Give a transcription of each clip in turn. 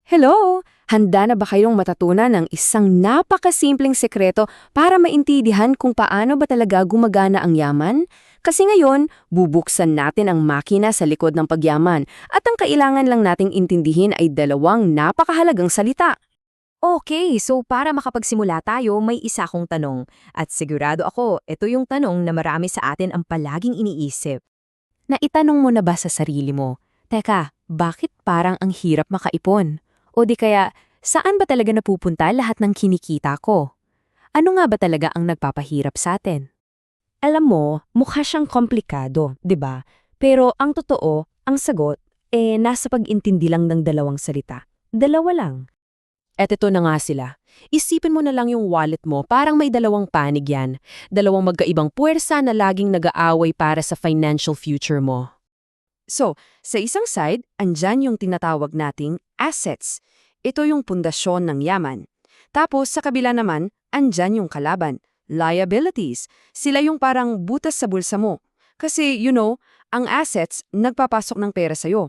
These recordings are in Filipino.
Hello! Handa na ba kayong matutunan ng isang napakasimpleng sekreto para maintindihan kung paano ba talaga gumagana ang yaman? Kasi ngayon, bubuksan natin ang makina sa likod ng pagyaman at ang kailangan lang nating intindihin ay dalawang napakahalagang salita. Okay, so para makapagsimula tayo, may isa akong tanong. At sigurado ako, ito yung tanong na marami sa atin ang palaging iniisip. Naitanong mo na ba sa sarili mo, teka, bakit parang ang hirap makaipon? O di kaya, saan ba talaga napupunta lahat ng kinikita ko? Ano nga ba talaga ang nagpapahirap sa atin? Alam mo, mukha siyang komplikado, 'di ba? Pero ang totoo, ang sagot, nasa pag-intindi lang ng dalawang salita. Dalawa lang. At ito na nga sila. Isipin mo na lang yung wallet mo, parang may dalawang panig yan. Dalawang magkaibang puwersa na laging nag-aaway para sa financial future mo. So, sa isang side, andyan yung tinatawag nating assets. Ito yung pundasyon ng yaman. Tapos sa kabila naman, andyan yung kalaban, liabilities. Sila yung parang butas sa bulsa mo. Kasi, ang assets nagpapasok ng pera sa'yo.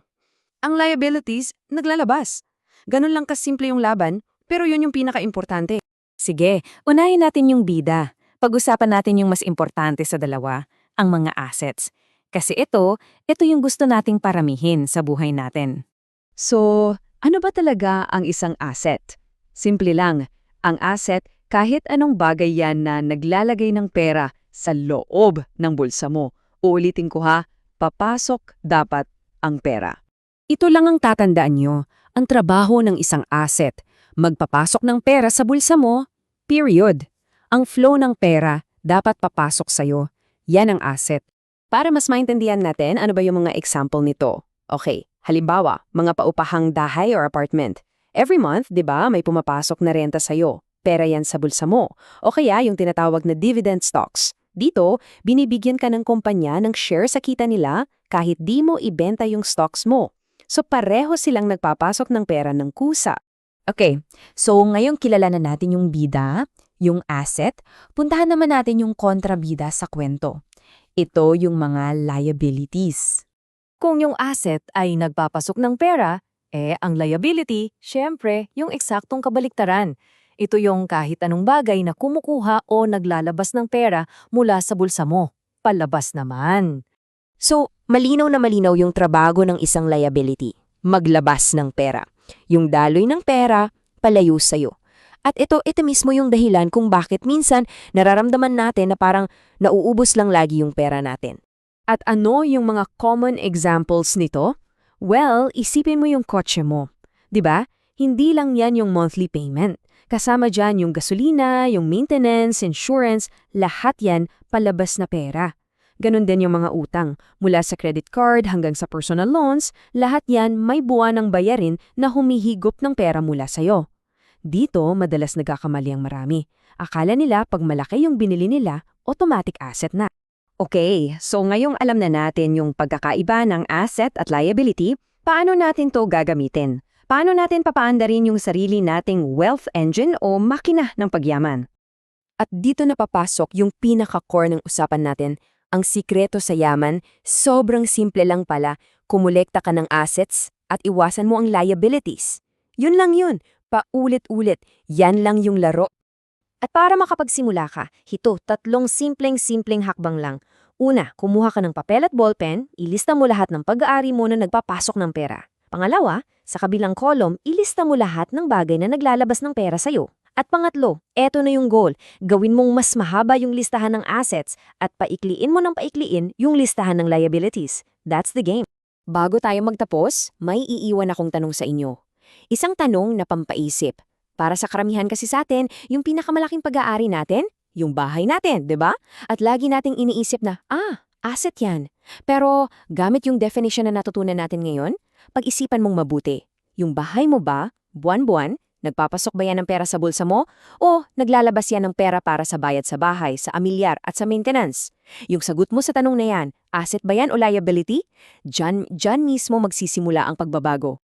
Ang liabilities naglalabas. Ganun lang kasimple yung laban, pero yun yung pinaka-importante. Sige, unahin natin yung bida. Pag-usapan natin yung mas importante sa dalawa, ang mga assets. Kasi ito yung gusto nating paramihin sa buhay natin. So, ano ba talaga ang isang asset? Simple lang, ang asset kahit anong bagay yan na naglalagay ng pera sa loob ng bulsa mo. Uulitin ko ha, papasok dapat ang pera. Ito lang ang tatandaan nyo, ang trabaho ng isang asset. Magpapasok ng pera sa bulsa mo, period. Ang flow ng pera dapat papasok sa'yo. Yan ang asset. Para mas maintindihan natin, ano ba yung mga example nito? Okay, halimbawa, mga paupahang dahay or apartment. Every month, di ba, may pumapasok na renta sa'yo. Pera yan sa bulsa mo. O kaya yung tinatawag na dividend stocks. Dito, binibigyan ka ng kumpanya ng share sa kita nila kahit di mo ibenta yung stocks mo. So pareho silang nagpapasok ng pera ng kusa. Okay, so ngayong kilala na natin yung bida, yung asset, puntahan naman natin yung kontrabida sa kwento. Ito yung mga liabilities. Kung yung asset ay nagpapasok ng pera, ang liability, syempre, yung eksaktong kabaliktaran. Ito yung kahit anong bagay na kumukuha o naglalabas ng pera mula sa bulsa mo. Palabas naman. So, malinaw na malinaw yung trabaho ng isang liability. Maglabas ng pera. Yung daloy ng pera, palayo sa'yo. At ito mismo yung dahilan kung bakit minsan nararamdaman natin na parang nauubos lang lagi yung pera natin. At ano yung mga common examples nito? Well, isipin mo yung kotse mo. 'Di ba? Hindi lang yan yung monthly payment. Kasama dyan yung gasolina, yung maintenance, insurance, lahat yan palabas na pera. Ganon din yung mga utang. Mula sa credit card hanggang sa personal loans, lahat yan may buwan ng bayarin na humihigop ng pera mula sa'yo. Dito, madalas nagkakamali ang marami. Akala nila pag malaki yung binili nila, automatic asset na. Okay, so ngayong alam na natin yung pagkakaiba ng asset at liability, paano natin to gagamitin? Paano natin papaandarin yung sarili nating wealth engine o makina ng pagyaman? At dito na papasok yung pinaka-core ng usapan natin. Ang sikreto sa yaman, sobrang simple lang pala, kumulekta ka ng assets at iwasan mo ang liabilities. Yun lang yun, paulit-ulit, yan lang yung laro. At para makapagsimula ka, tatlong simpleng hakbang lang. Una, kumuha ka ng papel at ballpen, ilista mo lahat ng pag-aari mo na nagpapasok ng pera. Pangalawa, sa kabilang kolom, ilista mo lahat ng bagay na naglalabas ng pera sa'yo. At pangatlo, eto na yung goal. Gawin mong mas mahaba yung listahan ng assets at paikliin mo ng paikliin yung listahan ng liabilities. That's the game. Bago tayo magtapos, may iiwan akong tanong sa inyo. Isang tanong na pampaisip. Para sa karamihan kasi sa atin, yung pinakamalaking pag-aari natin, yung bahay natin, 'di ba? At lagi nating iniisip na, asset yan. Pero gamit yung definition na natutunan natin ngayon, pag-isipan mong mabuti. Yung bahay mo ba, buwan-buwan, nagpapasok ba yan ng pera sa bulsa mo? O naglalabas yan ng pera para sa bayad sa bahay, sa amilyar at sa maintenance? Yung sagot mo sa tanong na yan, asset ba yan o liability? Diyan mismo magsisimula ang pagbabago.